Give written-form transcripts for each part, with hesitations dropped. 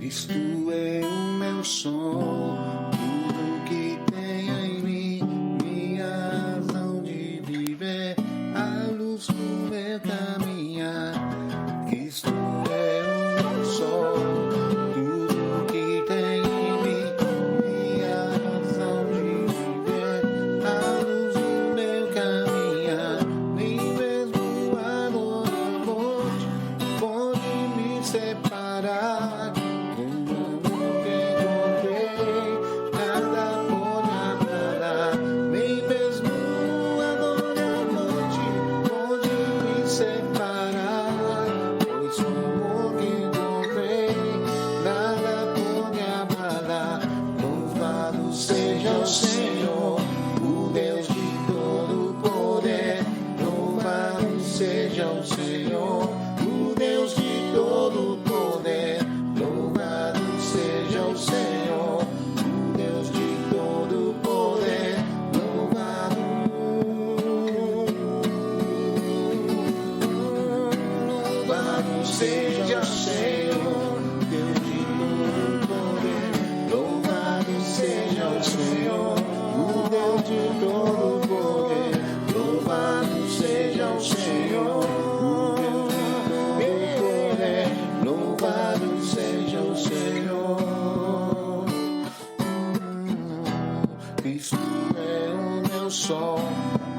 Cristo é o meu som, tudo que tem em mim, minha razão de viver, a luz do meu caminhar. Cristo é o meu sol, tudo que tem em mim, minha razão de viver, a luz do meu caminhar. Nem mesmo a dor e a morte pode me separar. Senhor, o Deus de todo poder, louvado seja o Senhor, o Deus de todo poder, louvado seja o Senhor, o Deus de todo poder, louvado seja o Senhor, Deus de todo poder, louvado seja o Senhor. O Deus de todo poder, louvado seja o Senhor. O Deus de todo poder, louvado seja o Senhor. Cristo é o meu sol,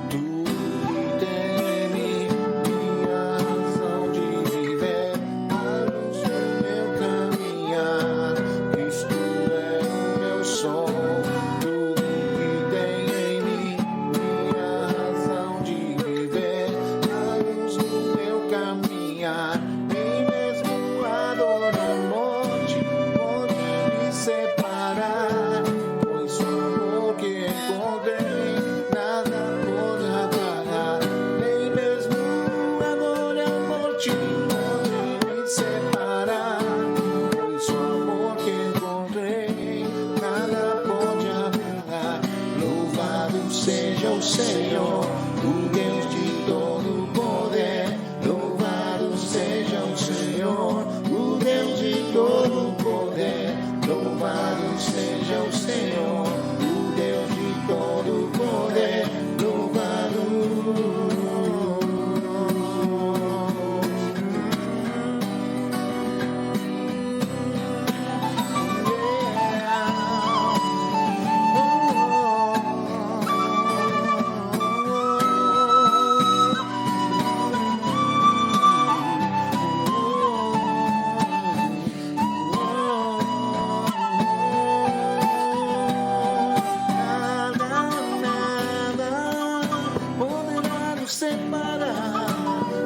tudo que tem em mim, minha razão de viver, a luz do meu caminhar. Cristo é o meu sol. Nem mesmo a dor e a morte pode me separar, pois o amor que encontrei nada pode apagar. Nem mesmo a dor e a morte pode me separar, pois o amor que encontrei nada pode apagar. Louvado seja o Senhor, o Deus de todo poder. Seja o Senhor, o Deus de todo poder, louvado seja o Senhor, o Deus de todo poder, louvado. Separar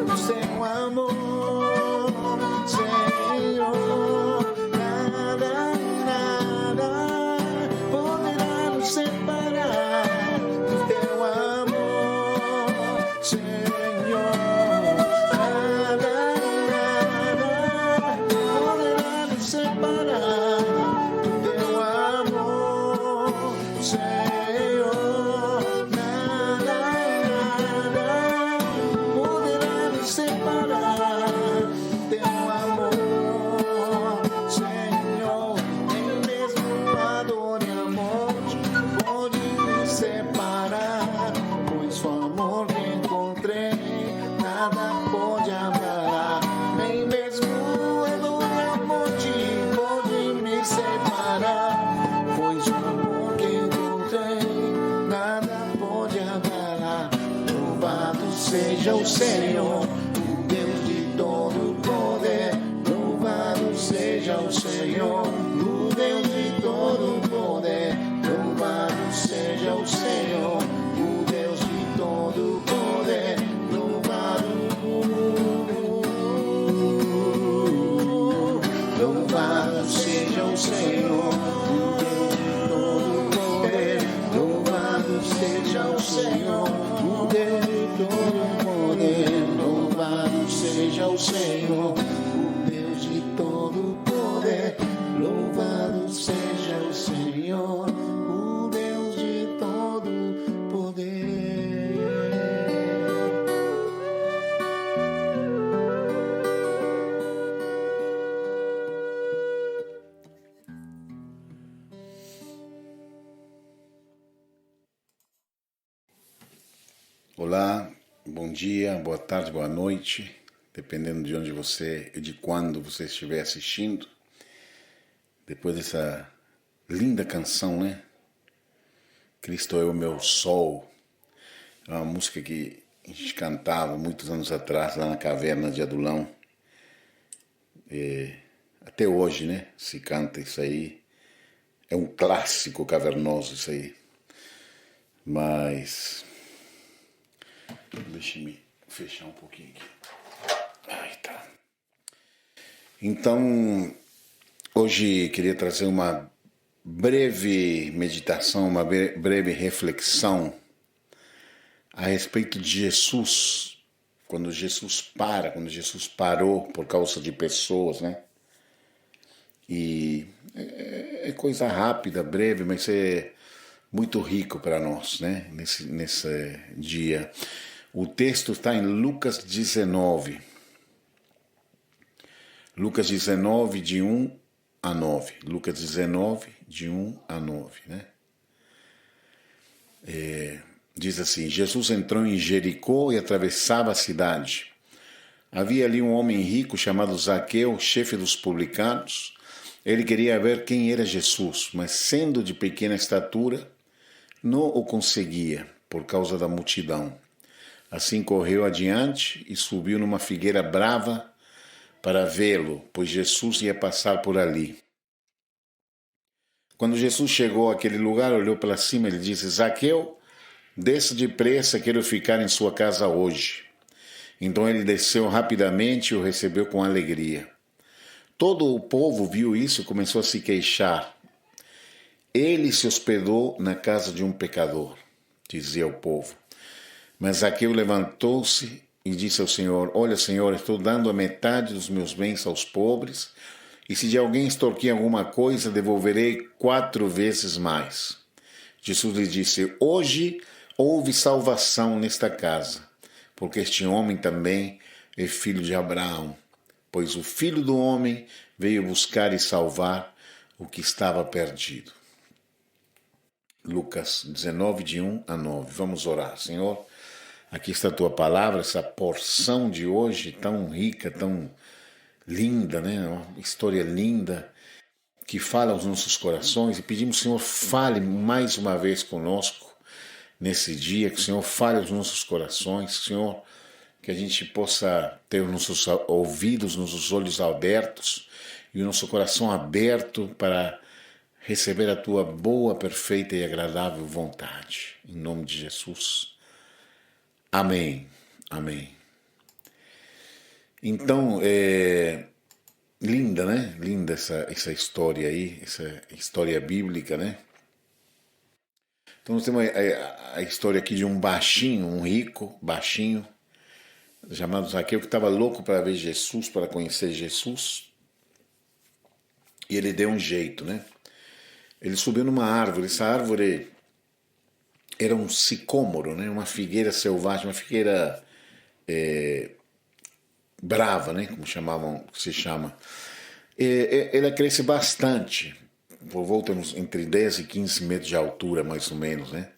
do seu amor, Senhor, nada, nada poderá nos separar do teu amor, Senhor, nada, nada poderá nos separar do teu amor, Senhor. Separar teu amor, Senhor, nem mesmo a dor e a morte pode me separar, pois o amor que encontrei nada pode abalar. Nem mesmo a dor e a morte pode me separar, pois o amor que encontrei nada pode abalar. Louvado seja o Senhor, o Deus de todo poder, louvado seja o Senhor, o Deus de todo poder, louvado seja o Senhor, o Deus de todo poder, louvado, louvado seja o Senhor, o Deus de todo poder, louvado seja o Senhor, o Deus de todo poder, louvado seja o Senhor, o Deus de todo poder, louvado seja o Senhor, o Deus de todo poder. Olá, bom dia, boa tarde, boa noite, dependendo de onde você e de quando você estiver assistindo. Depois dessa linda canção, né? Cristo é o meu sol. É uma música que a gente cantava muitos anos atrás lá na caverna de Adulão. Até hoje, né? Se canta isso aí. É um clássico cavernoso isso aí. Mas deixa-me fechar um pouquinho aqui. Aí tá. Então, hoje queria trazer uma breve meditação, uma breve reflexão a respeito de Jesus. Quando Jesus parou por causa de pessoas, né? E é coisa rápida, breve, mas é muito rico para nós, né? Nesse dia. O texto está em Lucas 19. Lucas 19, de 1 a 9. Lucas 19, de 1 a 9, né? Diz assim: Jesus entrou em Jericó e atravessava a cidade. Havia ali um homem rico chamado Zaqueu, chefe dos publicanos. Ele queria ver quem era Jesus, mas sendo de pequena estatura, não o conseguia por causa da multidão. Assim correu adiante e subiu numa figueira brava para vê-lo, pois Jesus ia passar por ali. Quando Jesus chegou àquele lugar, olhou para cima e lhe disse: Zaqueu, desça depressa, quero ficar em sua casa hoje. Então ele desceu rapidamente e o recebeu com alegria. Todo o povo viu isso e começou a se queixar. Ele se hospedou na casa de um pecador, dizia o povo. Mas Zaqueu levantou-se e disse ao Senhor: Olha, Senhor, estou dando a metade dos meus bens aos pobres, e se de alguém extorquir alguma coisa, devolverei 4 vezes mais. Jesus lhe disse: Hoje houve salvação nesta casa, porque este homem também é filho de Abraão, pois o Filho do Homem veio buscar e salvar o que estava perdido. Lucas 19, de 1 a 9. Vamos orar. Senhor, aqui está a tua palavra, essa porção de hoje tão rica, tão linda, né? Uma história linda que fala aos nossos corações, e pedimos, Senhor, fale mais uma vez conosco nesse dia, que o Senhor fale aos nossos corações, Senhor, que a gente possa ter os nossos ouvidos, nossos olhos abertos e o nosso coração aberto para receber a tua boa, perfeita e agradável vontade. Em nome de Jesus. Amém. Amém. Então, linda, né? Linda essa história aí, essa história bíblica, né? Então nós temos a história aqui de um baixinho, um rico, baixinho, chamado Zaqueu, que estava louco para ver Jesus, para conhecer Jesus. E ele deu um jeito, né? Ele subiu numa árvore, essa árvore era um sicômoro, né? Uma figueira selvagem, uma figueira brava, né? Como se chama. Ela cresce bastante, por volta entre 10 e 15 metros de altura, mais ou menos, né?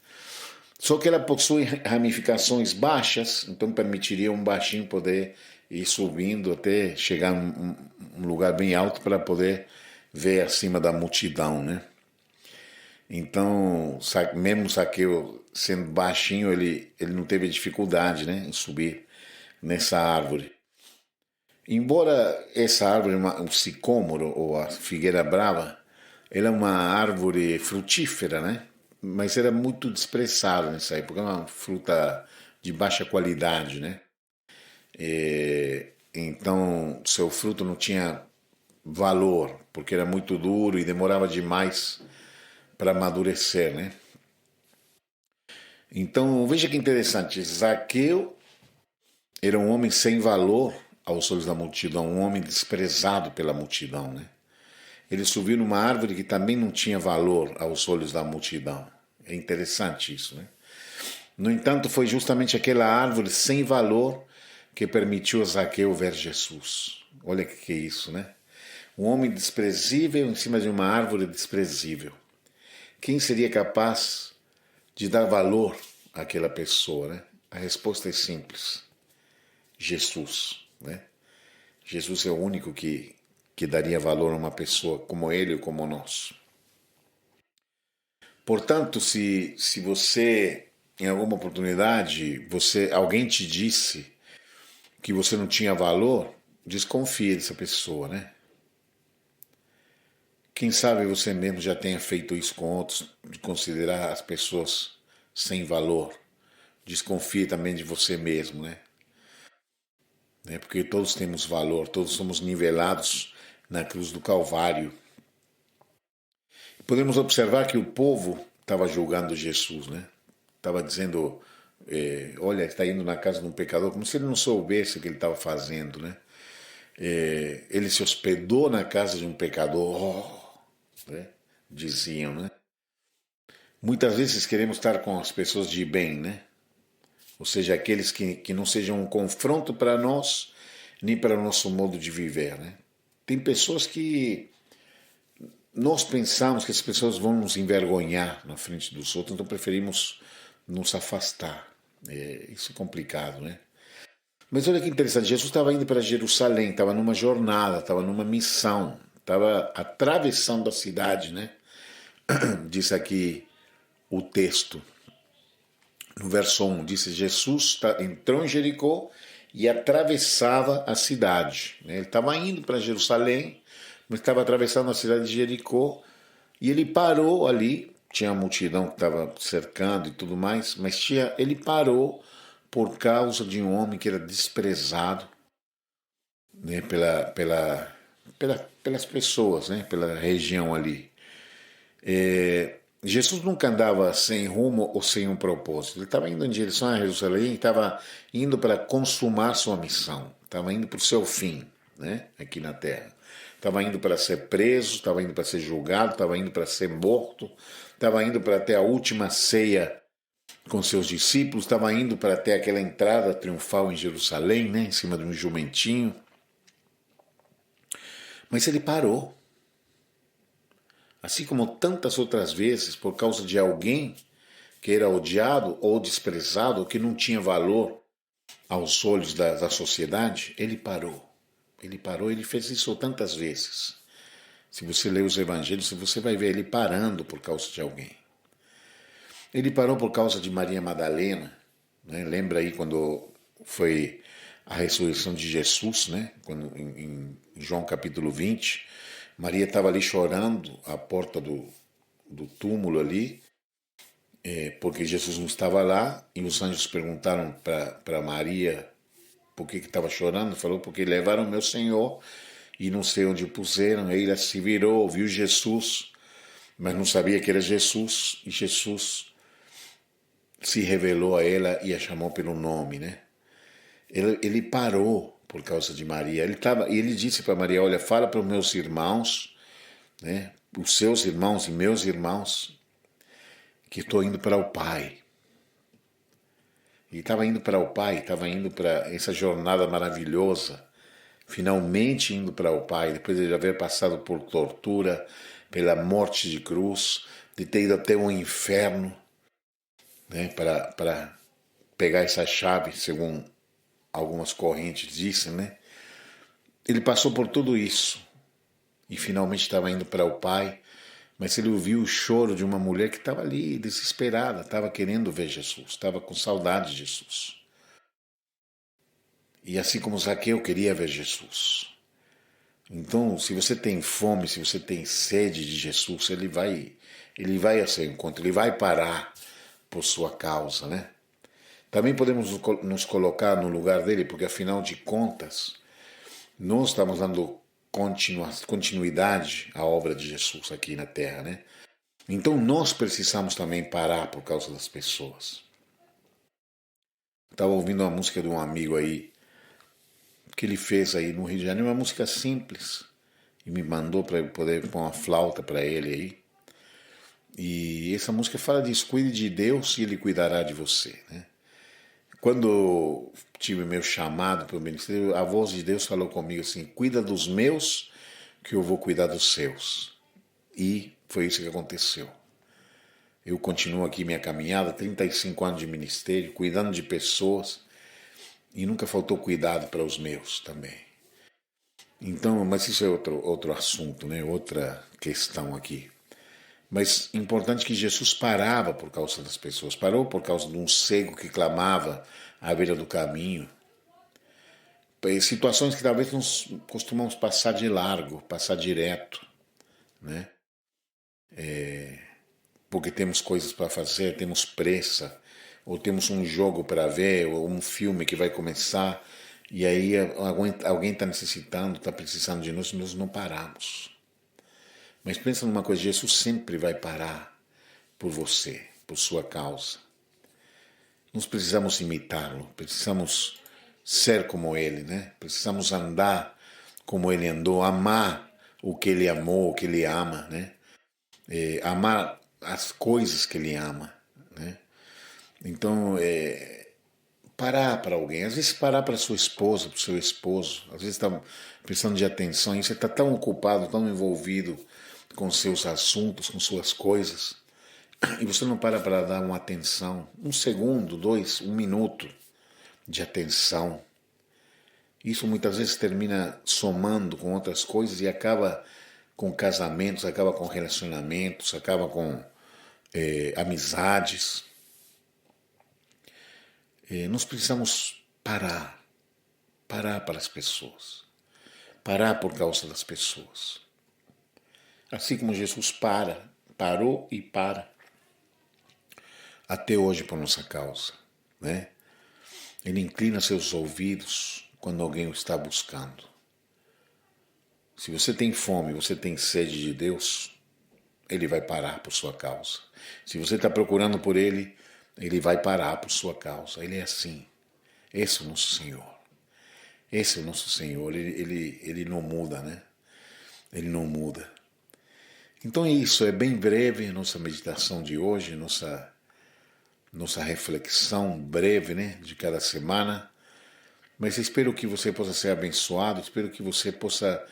Só que ela possui ramificações baixas, então permitiria um baixinho poder ir subindo até chegar a um lugar bem alto para poder ver acima da multidão, né? Então, mesmo Zaqueu sendo baixinho, ele não teve dificuldade, né, em subir nessa árvore. Embora essa árvore, um sicômoro ou a figueira brava, ela é uma árvore frutífera, né? Mas era muito desprezada nessa época, é uma fruta de baixa qualidade, né? Então, seu fruto não tinha valor, porque era muito duro e demorava demais para amadurecer, né? Então, veja que interessante, Zaqueu era um homem sem valor aos olhos da multidão, um homem desprezado pela multidão, né? Ele subiu numa árvore que também não tinha valor aos olhos da multidão. É interessante isso, né? No entanto, foi justamente aquela árvore sem valor que permitiu a Zaqueu ver Jesus. Olha o que é isso, né? Um homem desprezível em cima de uma árvore desprezível. Quem seria capaz de dar valor àquela pessoa, né? A resposta é simples. Jesus, né? Jesus é o único que daria valor a uma pessoa como ele ou como nós. Portanto, se você, em alguma oportunidade, alguém te disse que você não tinha valor, desconfie dessa pessoa, né? Quem sabe você mesmo já tenha feito isso com outros, de considerar as pessoas sem valor. Desconfie também de você mesmo, né? Porque todos temos valor, todos somos nivelados na cruz do Calvário. Podemos observar que o povo estava julgando Jesus, né? Estava dizendo, olha, está indo na casa de um pecador, como se ele não soubesse o que ele estava fazendo, né? Ele se hospedou na casa de um pecador, né? Diziam, né? Muitas vezes queremos estar com as pessoas de bem, né? Ou seja, aqueles que não sejam um confronto para nós, nem para o nosso modo de viver, né? Tem pessoas que nós pensamos que as pessoas vão nos envergonhar na frente dos outros, então preferimos nos afastar. Isso é complicado, né? Mas olha que interessante, Jesus estava indo para Jerusalém, estava numa jornada, estava numa missão, estava atravessando a cidade, né? Diz aqui o texto, no verso 1, disse, Jesus entrou em Jericó e atravessava a cidade. Ele estava indo para Jerusalém, mas estava atravessando a cidade de Jericó, e ele parou ali, tinha a multidão que estava cercando e tudo mais, mas ele parou por causa de um homem que era desprezado, né, pelas pessoas, né, pela região ali. Jesus nunca andava sem rumo ou sem um propósito. Ele estava indo em direção a Jerusalém, estava indo para consumar sua missão, estava indo para o seu fim, né, aqui na terra. Estava indo para ser preso, estava indo para ser julgado, estava indo para ser morto, estava indo para ter a última ceia com seus discípulos, estava indo para ter aquela entrada triunfal em Jerusalém, né, em cima de um jumentinho. Mas ele parou. Assim como tantas outras vezes, por causa de alguém que era odiado ou desprezado, ou que não tinha valor aos olhos da sociedade, ele parou. Ele parou, ele fez isso tantas vezes. Se você ler os evangelhos, você vai ver ele parando por causa de alguém. Ele parou por causa de Maria Madalena, né? Lembra aí quando foi a ressurreição de Jesus, né? Quando, em João capítulo 20, Maria estava ali chorando à porta do túmulo ali, porque Jesus não estava lá, e os anjos perguntaram para Maria por que estava chorando. Falou, porque levaram meu Senhor e não sei onde o puseram. Aí ela se virou, viu Jesus, mas não sabia que era Jesus, e Jesus se revelou a ela e a chamou pelo nome, né? Ele parou por causa de Maria. Ele disse para Maria, olha, fala para os meus irmãos, né? Os seus irmãos e meus irmãos, que estou indo para o Pai. E estava indo para o Pai, estava indo para essa jornada maravilhosa, finalmente indo para o Pai, depois de haver passado por tortura, pela morte de cruz, de ter ido até o inferno, né, para pegar essa chave, segundo algumas correntes dizem, né? Ele passou por tudo isso e finalmente estava indo para o Pai, mas ele ouviu o choro de uma mulher que estava ali desesperada, estava querendo ver Jesus, estava com saudade de Jesus. E assim como Zaqueu queria ver Jesus. Então, se você tem fome, se você tem sede de Jesus, ele vai ao seu encontro, ele vai parar por sua causa, né? Também podemos nos colocar no lugar dele, porque afinal de contas, nós estamos dando continuidade à obra de Jesus aqui na Terra, né? Então nós precisamos também parar por causa das pessoas. Estava ouvindo uma música de um amigo aí, que ele fez aí no Rio de Janeiro, uma música simples, e me mandou para eu poder pôr uma flauta para ele aí. E essa música fala disso, cuide de Deus e Ele cuidará de você, né? Quando tive meu chamado para o ministério, a voz de Deus falou comigo assim, cuida dos meus, que eu vou cuidar dos seus. E foi isso que aconteceu. Eu continuo aqui minha caminhada, 35 anos de ministério, cuidando de pessoas, e nunca faltou cuidado para os meus também. Então, mas isso é outro assunto, né? Outra questão aqui. Mas importante que Jesus parava por causa das pessoas, parou por causa de um cego que clamava à beira do caminho. Situações que talvez nós costumamos passar de largo, passar direto, né? Porque temos coisas para fazer, temos pressa, ou temos um jogo para ver, ou um filme que vai começar, e aí alguém está necessitando, está precisando de nós não paramos. Mas pensa numa coisa, Jesus sempre vai parar por você, por sua causa. Nós precisamos imitá-lo, precisamos ser como ele, né? Precisamos andar como ele andou, amar o que ele amou, o que ele ama, né? Amar as coisas que ele ama, né? Então, parar para alguém, às vezes parar para sua esposa, para o seu esposo, às vezes está precisando de atenção e você está tão ocupado, tão envolvido com seus assuntos, com suas coisas, e você não para dar uma atenção, 1 segundo, 2, 1 minuto de atenção. Isso muitas vezes termina somando com outras coisas e acaba com casamentos, acaba com relacionamentos, acaba com amizades. Nós precisamos parar para as pessoas, parar por causa das pessoas. Assim como Jesus parou e para até hoje por nossa causa, né? Ele inclina seus ouvidos quando alguém o está buscando. Se você tem fome, você tem sede de Deus, ele vai parar por sua causa. Se você está procurando por ele, ele vai parar por sua causa. Ele é assim. Esse é o nosso Senhor. Esse é o nosso Senhor. Ele não muda, né? Ele não muda. Então é isso, é bem breve a nossa meditação de hoje, nossa reflexão breve, né, de cada semana. Mas espero que você possa ser abençoado, espero que você possa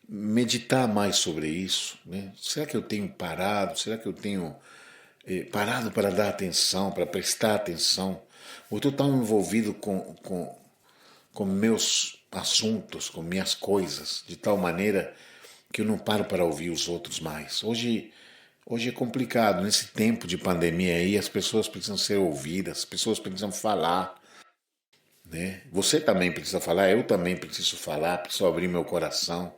meditar mais sobre isso, né? Será que eu tenho parado? Será que eu tenho parado para dar atenção, para prestar atenção? Ou estou tão envolvido com meus assuntos, com minhas coisas, de tal maneira que eu não paro para ouvir os outros mais. Hoje é complicado, nesse tempo de pandemia aí, as pessoas precisam ser ouvidas, as pessoas precisam falar, né? Você também precisa falar, eu também preciso falar, preciso abrir meu coração.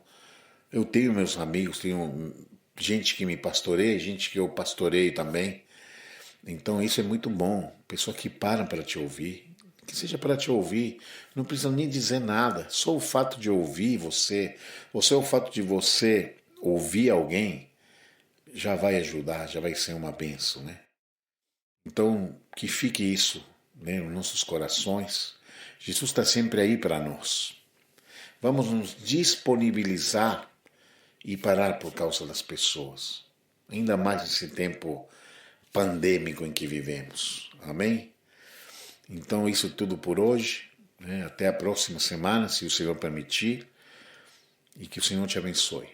Eu tenho meus amigos, tenho gente que me pastoreia, gente que eu pastoreio também. Então isso é muito bom, pessoa que para te ouvir, que seja para te ouvir, não precisa nem dizer nada, só o fato de ouvir você, ou só o fato de você ouvir alguém, já vai ajudar, já vai ser uma bênção, né? Então, que fique isso, né, nos nossos corações. Jesus está sempre aí para nós. Vamos nos disponibilizar e parar por causa das pessoas. Ainda mais nesse tempo pandêmico em que vivemos. Amém? Então, isso tudo por hoje, né? Até a próxima semana, se o Senhor permitir, e que o Senhor te abençoe.